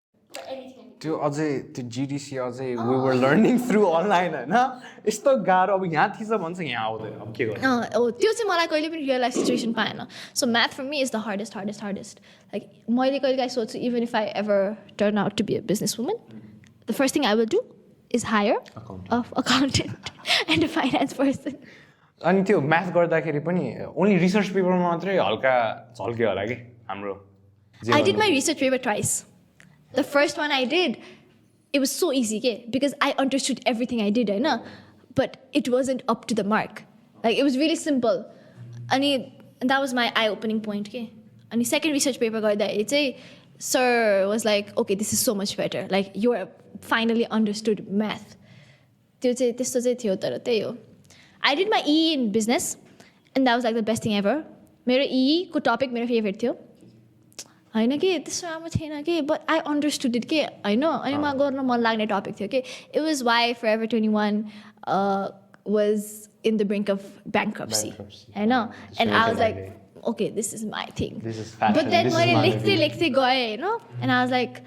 त्यो अझै त्यो जिडिसी अझै we were learning through online होइन यस्तो गाह्रो अब यहाँ थिएछ भन्छ यहाँ आउँदैन अब के गर्नु त्यो चाहिँ मलाई कहिले पनि रियल लाइफ सिचुएसन पाएन so math for me is the hardest like मैले कहिले काहीँ सोध्छु even if I ever turn out to be a business woman the first thing I will do is hire of accountant and a finance person अनि त्यो math गर्दाखेरि पनि only research पेपरमा मात्रै हल्का झल्क्यो होला कि हाम्रो I did my research paper twice The first one I did, it was so easy, because I understood everything I did, but it wasn't up to the mark. Like, it was really simple. And that was my eye-opening point. And the second research paper got that, sir was like, okay, this is so much better. Like, you are finally understood math. I did my EE in business, and that was like the best thing ever. My EE ko topic my favorite थियो होइन कि त्यस्तो राम्रो थिएन कि but I understood it के होइन अनि मलाई गर्न मन लाग्ने टपिक थियो कि it was why Forever 21 was in the brink of bankruptcy होइन and I was like okay this is my thing but then मैले लेख्दै गएँ होइन and I was like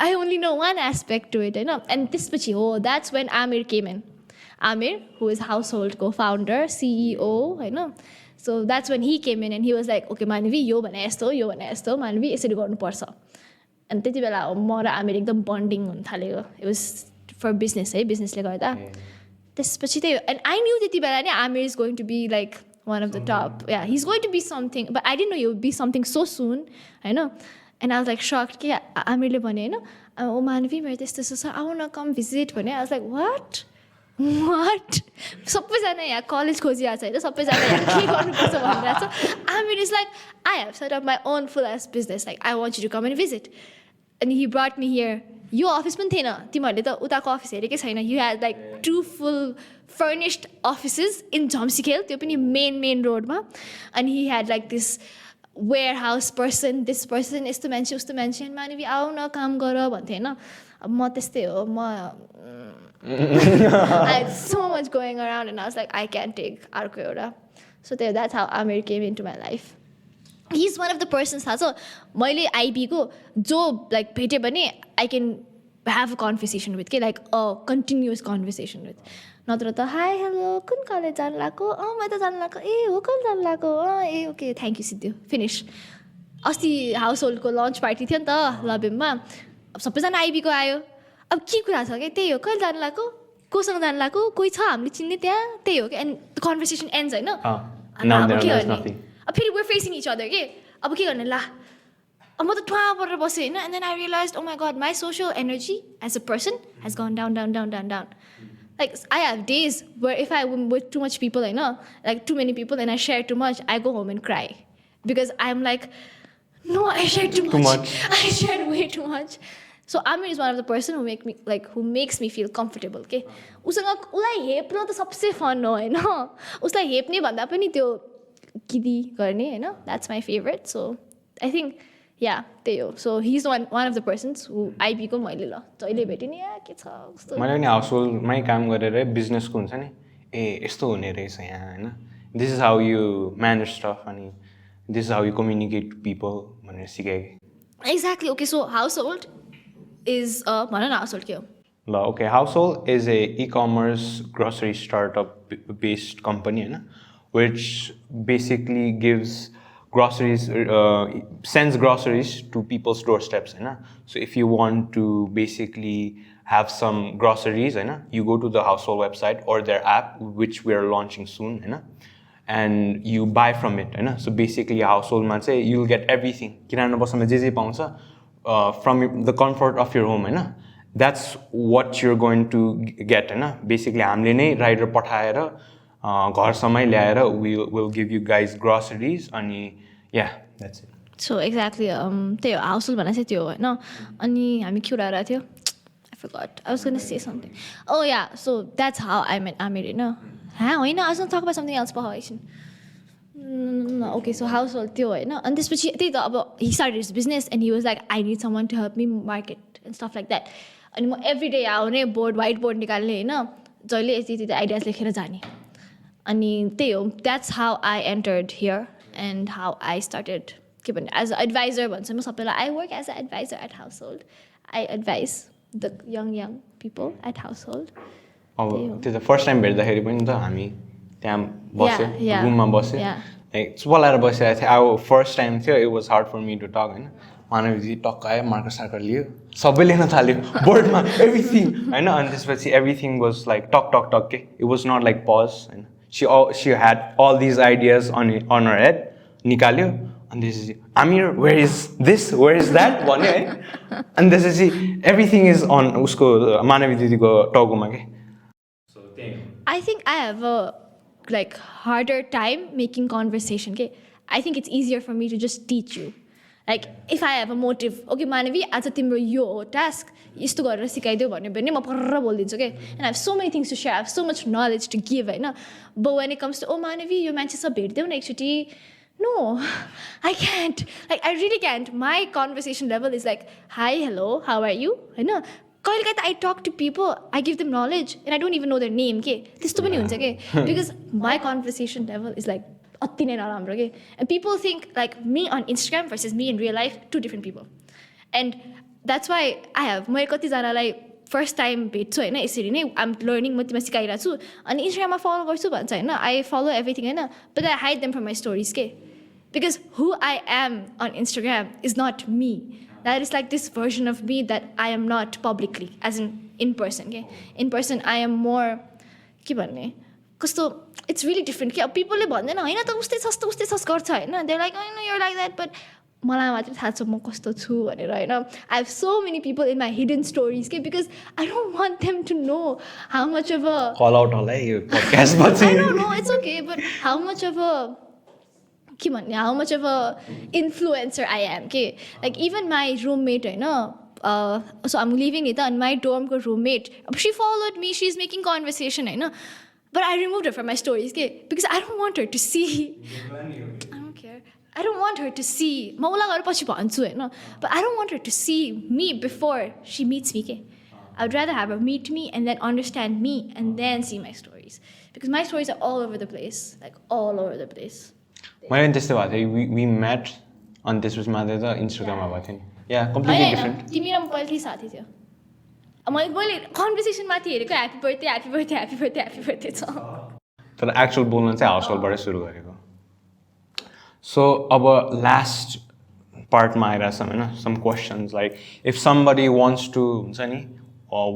I only know one aspect to it होइन and त्यसपछि हो that's when Aamir came in Aamir who is हाउस होल्डको फाउन्डर सिइओ होइन So that's when he came in and he was like, okay, Manavi, yo भने यस्तो Manavi यसरी गर्नुपर्छ अनि त्यति बेला म र आमिर एकदम बन्डिङ हुन थाल्यो इट वाज फर बिजनेस है बिजनेसले गर्दा त्यसपछि त्यही एन्ड आई न्यू त्यति बेला नि Aamir is going to be like one of the top या he is going to be something but I didn't know you be something so soon होइन and I was like shocked कि आमिरले भने होइन oh Manavi मेरो त्यस्तो छ आई वान्ट कम भिजिट भने I was like what what सबैजना यहाँ कलेज खोजिरहेको छ होइन सबैजना यहाँ के गर्नुपर्छ भनिरहेको छ Aamir is like I have set up my own full age business like I want you to come and visit अनि हि ब्रट मी हियर यो अफिस पनि थिएन तिमीहरूले त उताको अफिस हेरेकै छैन you had like 2 full furnished offices in Jhamsikhel त्यो पनि मेन रोडमा अनि he had like this warehouse person, this person, यस्तो मान्छे उस्तो मान्छे मानवी आऊ न काम गर भन्थे होइन अब म त्यस्तै हो म I had so much going around and I was like I can't take अर्को एउटा so that's how Amir came into my life. He's one of the persons थाहा छ मैले IB को जो like भेट्यो भने I can have a conversation with के like a continuous conversation with नत्र त हाई हेलो कुन कलेज जानु लाग्यो म त जानु लाग्यो ए हो कहिले जानु लाग्यो ए okay thank you Sidhu finish अस्ति हाउस होल्डको लन्च पार्टी थियो नि त लबेममा अब सबैजना आइबीको आयो अब के कुरा छ क्या त्यही हो कहिले जानु लाग्यो कोसँग जानु लाग्यो कोही छ हामीले चिन्ने त्यहाँ त्यही हो क्या एन्ड द कन्भर्सेसन एन्ड्स होइन अब के गर्ने अब फेरि वेयर फेसिङ इच अदर के अब के गर्ने ला अब म त ठुवा परेर बसेँ होइन and then I realise oh my god my social energy as a person has gone down Like I have days where if I'm with too much people, like too many people and I share too much, I go home and cry. Because I'm like, no, I shared too much. I shared way too much. So Amir is one of the person who makes me feel comfortable. Okay? उसलाई हेप्न त सबसे fun हो होइन उसलाई हेप्ने भन्दा पनि त्यो गिदी गर्ने होइन that's my favorite. So I think yeah त्यही हो so he's one of the persons who IB को मैले ल जहिले भेटेँ नि के छ कस्तो मैले नि हाउस होल्डमै काम गरेर बिजनेसको हुन्छ नि ए यस्तो हुने रहेछ यहाँ होइन this is how you manage stuff अनि this is how you communicate to people भनेर सिकाएँ exactly okay so Household is भन न हाउस होल्ड के हो ल okay Household is a e-commerce grocery startup based company होइन which basically gives groceries, sends groceries to people's doorsteps. So if you want to basically have some groceries, you go to the household website or their app, which we are launching soon, and you buy from it. So basically household man say you'll get everything. From the comfort of your home. That's what you're going to get. Basically, हामीले नै rider पठाएर घरसम्मै ल्याएर we'll give you guys groceries अनि yeah that's it. So exactly त्यही हो house hold भन्दा चाहिँ त्यो होइन अनि हामी के उडाएर थियो I forgot. I was going to say something. Oh yeah, so that's how I met Amir होइन होइन I was going to talk about something else but okay so household त्यो होइन अनि त्यसपछि त्यही त अब he started his business and he was like I need someone to help me market and stuff like that अनि म every day आउने बोर्ड वाइट बोर्ड निकाल्ने होइन जहिले यति आइडियाज लेखेर जाने अनि त्यही हो that's how I entered here and how I started के भन्ने as an advisor भन्छ म सबैलाई I work as an advisor at household. I advise the young people at household. अब त्यो त फर्स्ट टाइम भेट्दाखेरि पनि त हामी त्यहाँ बस्यो रुममा बस्यो लाइक चुपलाएर बसिरहेको थियो अब फर्स्ट टाइम थियो it was hard for me to talk होइन मानवजी टक्क आयो मार्कर सार्कर लियो सबै लेख्न थाल्यो बोर्डमा एभ्रिथिङ होइन अनि त्यसपछि एभ्रिथिङ वाज लाइक टक के it was not like pause होइन she had all these ideas on her head निकाल्यो अनि त्यसपछि आमिर वेयर इज द्याट भन्यो है अनि त्यसपछि एभ्रिथिङ इज अन उसको मानवी दिदीको टाउकोमा के I think I have a like harder time making conversation. Okay, I think it's easier for me to just teach you. Like if I have a motive, okay, Manavi, आज तिम्रो यो task यस्तो गरेर सिकाइदियो भन्यो भने म पर्र बोलिदिन्छु के and I have so many things to share, I have so much knowledge to give होइन but when it comes to oh Manavi यो मान्छेसँग भेट्दियौ न एकचोटि no I can't like I really can't my conversation level is like hi hello how are you होइन कहिलेकाहीँ त I talk to people, I give them knowledge and I don't even know their name के त्यस्तो पनि हुन्छ के because my conversation level is like अति नै नराम्रो के and people think like me on Instagram versus me in real life two different people and that's why I have मैले कतिजनालाई फर्स्ट टाइम भेट्छु होइन यसरी नै आम लर्निङ म तिमीलाई सिकाइरहेको छु अनि इन्स्टाग्राममा फलो गर्छु भन्छ होइन आई फलो एभ्रिथिङ होइन but I hide them from my stories के because who I am on Instagram is not me. That is like this version of me that I am not publicly, as in person. Okay? In person, I am more. के भन्ने कस्तो it's really different. People ले भन्दैन हैन त उस्तै छस् गर्छ हैन. They're like, I know you're like that, but मलाई मात्रै थाहा छ म कस्तो छु भनेर होइन I have so many people in my hidden stories के because I don't want them to know how much of a call out होला है यो पडकास्टपछि I don't know it's okay but how much of a के भन्ने how much of a influencer I am के like even my roommate होइन so I'm living नि त अनि माई डोर्मको रुममेट अब she followed me C is making conversation होइन but I remove from my stories के because I don't want her to see I don't want her to see. म उसलाई गएर पछि भन्छु होइन but I don't want her to see me before she meets me. I would rather have her meet me and then understand me and then see my stories because my stories are all over the place, like all over the place. मैले पनि त्यस्तै भएको थियो we met अनि त्यसपछि मात्रै त इन्स्टाग्राममा भएको थियो नि या कम्प्लिटली डिफरेन्ट तिमी र म पहिल्यै साथी थियो मैले कन्भर्सेसन माथि हेरेको happy birthday happy birthday happy birthday happy birthday छ तर एक्चुअल बोल्न चाहिँ हाउस होल्डबाटै सुरु गरेको सो अब लास्ट पार्टमा आइरहेछ होइन some questions like if somebody wants to हुन्छ नि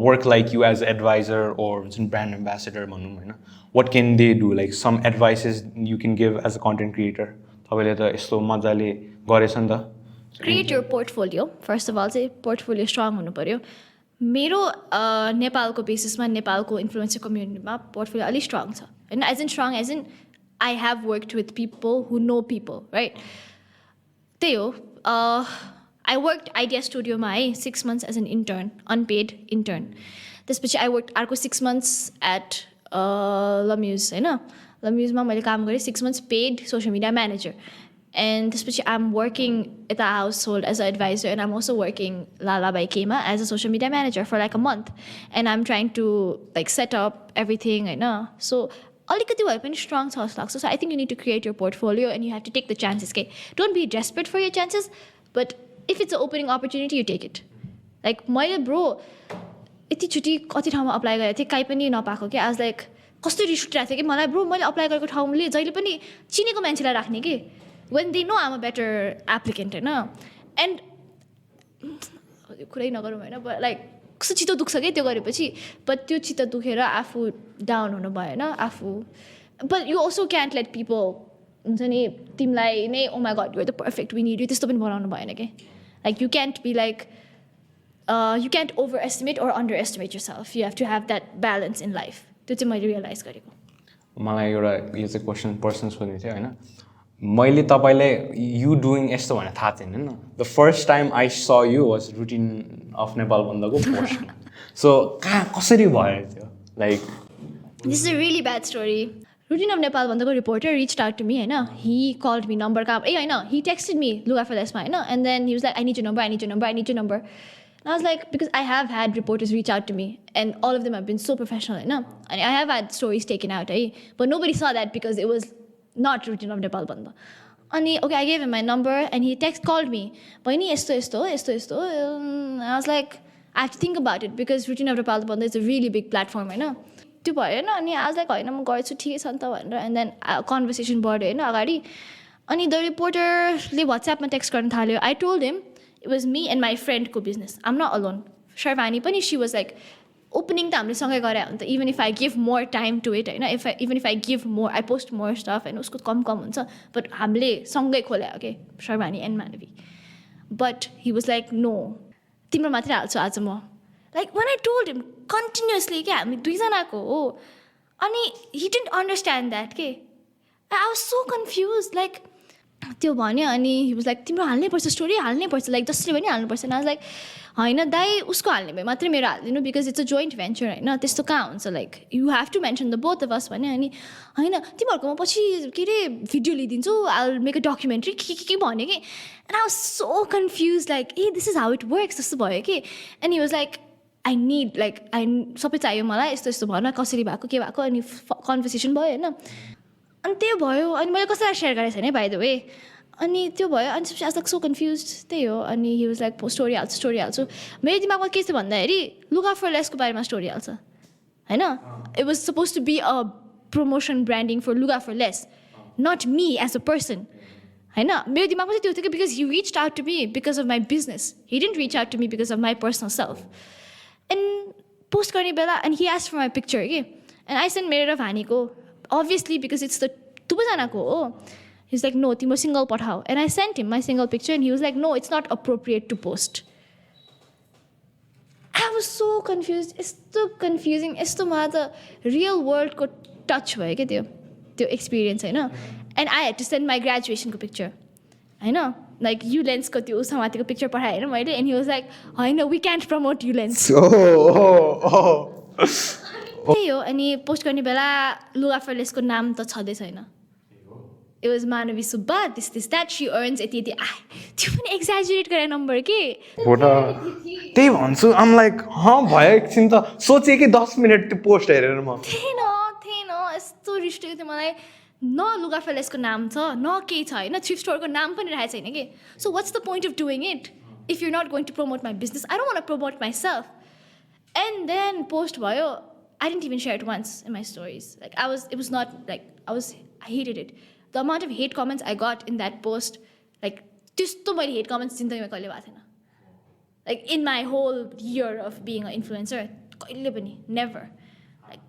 work like you as advisor or हुन्छ नि ब्रान्ड एम्बेसेडर भनौँ होइन what can they do like some advises you can give as a content creator तपाईँले त यस्तो मजाले गरेछ नि त create your portfolio first of all चाहिँ पोर्टफोलियो स्ट्रङ हुनु पऱ्यो मेरो नेपालको बेसिसमा नेपालको इन्फ्लुएन्सर कम्युनिटीमा पोर्टफोलियो अलिक स्ट्रङ छ होइन as in I have worked with people who know people, right? Theo, I worked Idea Studio my 6 months as an intern, unpaid intern. त्यसपछि I worked अर्को 6 months at LaMuse, होइन LaMuseमा मैले काम गरेँ 6 months paid social media manager. And त्यसपछि I'm working at a household as an advisor and I'm also working Lala by Kema as a social media manager for like a month. And I'm trying to like set up everything, होइन So अलिकति भए पनि strong छ जस्तो लाग्छ so I think you need to create your portfolio and you have to take the chances के don't be desperate for your chances but if it's a opening opportunity you take it like मैले bro यतिचोटि कति ठाउँमा apply गरेको थिएँ कहीँ पनि नपाएको क्या आज लाइक कस्तो रिस उठिरहेको थियो कि मलाई ब्रो मैले अप्लाई गरेको ठाउँले जहिले पनि चिनेको मान्छेलाई राख्ने कि when they know I'm a better applicant होइन एन्ड कुरै नगरौँ होइन बट लाइक कस्तो चित्त दुख्छ कि त्यो गरेपछि बट त्यो चित्त दुखेर आफू डाउन हुनु भएन आफू but you also can't let people हुन्छ नि तिमीलाई नै oh my god you are the perfect we need you त्यस्तो पनि बनाउनु भएन कि like you can't be like you can't overestimate or underestimate yourself you have to have that balance in life त्यो चाहिँ मैले realise गरेको मलाई एउटा यो चाहिँ क्वेसन पर्सन सोध्ने थियो होइन मैले तपाईँलाई यु डुइङ यस्तो भनेर थाहा थिएन होइन the first time I saw you was routine of Nepal बन्दको पोस्ट सो कहाँ कसरी भयो त्यो like this is a really bad story routine of Nepal बन्दको reporter reach out to me होइन ही कल्ड मी नम्बर कहाँ होइन ही टेक्स्टेड मी लुगा फर लेसमा होइन and then he was like I need your number I was like, because I have had reporters reach out to me and all of them have been so professional, you know? And I have had stories taken out, but nobody saw that because it was not routine of Nepal Banda. And okay, I gave him my number and he called me. But esto. I was like, I have to think about it because routine of Nepal Banda is a really big platform, you know? And I was like, and then a conversation board, you know, and the reporter WhatsApp text I told him it was me and my friend ko business. I'm not alone. Sharvani pani she was like opening the hamle sangai gare hunta even if I give more time to it, you know, even if I give more, I post more stuff and usko kam huncha, but hamle sangai khole okay, Sharvani and Manavi. But he was like, no, timro matra halchu aaj ma. Like when I told him continuously ke hami dui jana ko ho, ani he didn't understand that ke. I was so confused like त्यो भन्यो अनि he was like तिम्रो हाल्नै पर्छ story हाल्नै पर्छ like जसले पनि हाल्नुपर्छ न लाइक होइन दाइ उसको हाल्ने भए मात्रै मेरो हालिदिनु because it's a joint venture होइन त्यस्तो कहाँ हुन्छ like you have to mention the both of us भन्यो अनि होइन तिमीहरूकोमा पछि के अरे भिडियो लिइदिन्छु आई मेक अ डकुमेन्ट्री के भन्यो कि and I was so confuse like ए this is how it works जस्तो भयो कि and he was like I need like सबै चाहियो मलाई यस्तो यस्तो भन कसरी भएको के भएको अनि कन्भर्सेसन भयो होइन अनि त्यो भयो अनि मैले कसैलाई सेयर गरेको छैन बाई द वे अनि त्यो भयो अनि त्यसपछि आज सो कन्फ्युज त्यही हो अनि हि वाज लाइक स्टोरी हाल्छु मेरो दिमागमा के छ भन्दाखेरि लुगा फर लेसको बारेमा स्टोरी हाल्छ होइन it was suppose to be a promotion branding for Luga for Less not me as a person होइन मेरो दिमागमा चाहिँ त्यो थियो कि because he reach out to me because of my business he didn't reach out to me because of my personal self and post गर्ने बेला and he ask for my picture कि एन्ड आई सेन्ड मेरो र भानीको obviously because it's the थुप्रैजनाको हो He's like, no, timo single pathao. And I sent him my single picture and he was like, no, it's not appropriate to post. I was so confused. It's so confusing. It's the real world ko touch bhayo ke त्यो experience हैन. And I had to send my graduation ko picture. हैन, like ULens को त्यो समातिको picture पठाएँ हैन मैले, and he was like, हैन, we can't promote ULens. त्यही हो. अनि पोस्ट गर्ने बेला लुगा फर्लेसको नाम त छँदै छैन. It was Manavi Subba, this, that, she earns यति यति. त्यो पनि एक्जाजुरेट गरेर नम्बर के. त्यही भन्छु, I'm like, भयो एकछिन त सोचेँ कि 10 मिनट त्यो पोस्ट हेरेर म. थिएन यस्तो रिस उठेको थियो मलाई. न लुगा फर्लेसको नाम छ, न केही छ हैन, थ्रिफ्ट स्टोरको नाम पनि राखेको छैन के. So what's the point of doing it if you're not going to promote my business? I don't want to promote myself. And then post भयो. I didn't even share it once in my stories. Like it was not like I hated it. The amount of hate comments I got in that post, like त्यस्तो मैले hate comments जिन्दगीमा कहिले भएको थिएन. Like in my whole year of being an influencer, कहिले पनि never. Like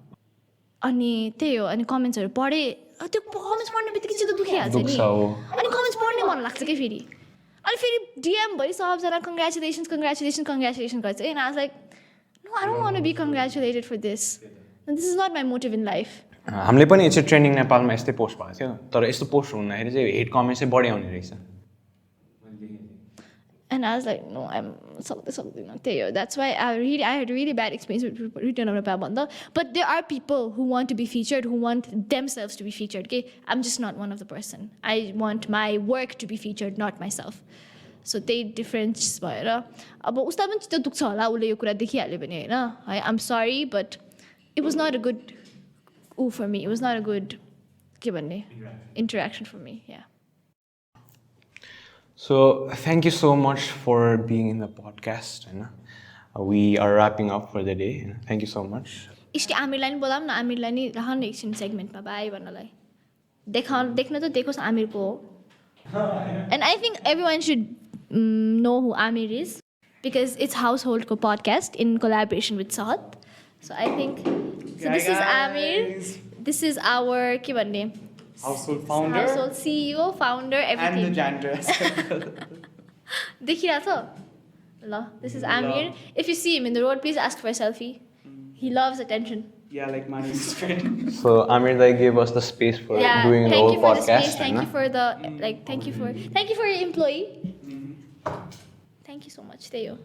अनि त्यही हो. अनि कमेन्ट्सहरू पढेँ. त्यो कमेन्ट्स पढ्ने बित्तिकै चाहिँ त दुखिहाल्छ नि. अनि कमेन्ट्स पढ्ने मन लाग्छ कि फेरि. अनि फेरि DM भयो सबजना congratulations गर्छ. And I was like, no, I don't want to be congratulated for this. And this is not my motive in life. हामीले पनि यसो ट्रेन्डिङ नेपालमा यस्तै पोस्ट भएको थियो. तर यस्तो पोस्ट हुँदाखेरि चाहिँ हेट कमेन्ट चाहिँ बढी आउने रहेछ. And I was like, no, I'm सक्दैन. त्यही हो. That's why I had a really bad experience with Return of Nepal भन्दा. But there are people who want to be featured, who want themselves to be featured. Okay? I'm just not one of the person. I want my work to be featured, not myself. So त्यही difference भएर अब उसलाई पनि त्यो दुख्छ होला, उसले यो कुरा देखिहाल्यो भने हैन. I'm sorry, but it was not a good for me. It was not a good के भन्ने interaction for me. Yeah. So thank you so much for being in the podcast. We are wrapping up for the day. Thank you so much. इष्टि आमिरलाई नि बोलाऊँ न. आमिरलाई नि राख्न एकछिन सेगमेन्टमा by भन्नलाई. देख्न त देखोस् आमिरको हो. And I think everyone should know who Amir is because it's Household Ko podcast in collaboration with Sahat. So I think this is Amir. This is our के भन्ने Household founder, Household CEO, founder, everything. and the janitor. देखिरहेको छ ल. This is Amir. If you see him in the road, please ask for a selfie. He loves attention. Yeah, like Manavi Subba. So Amir Dai gave us the space for doing the whole podcast. Thank you for the thank you for your employee. Thank you so much, Theo.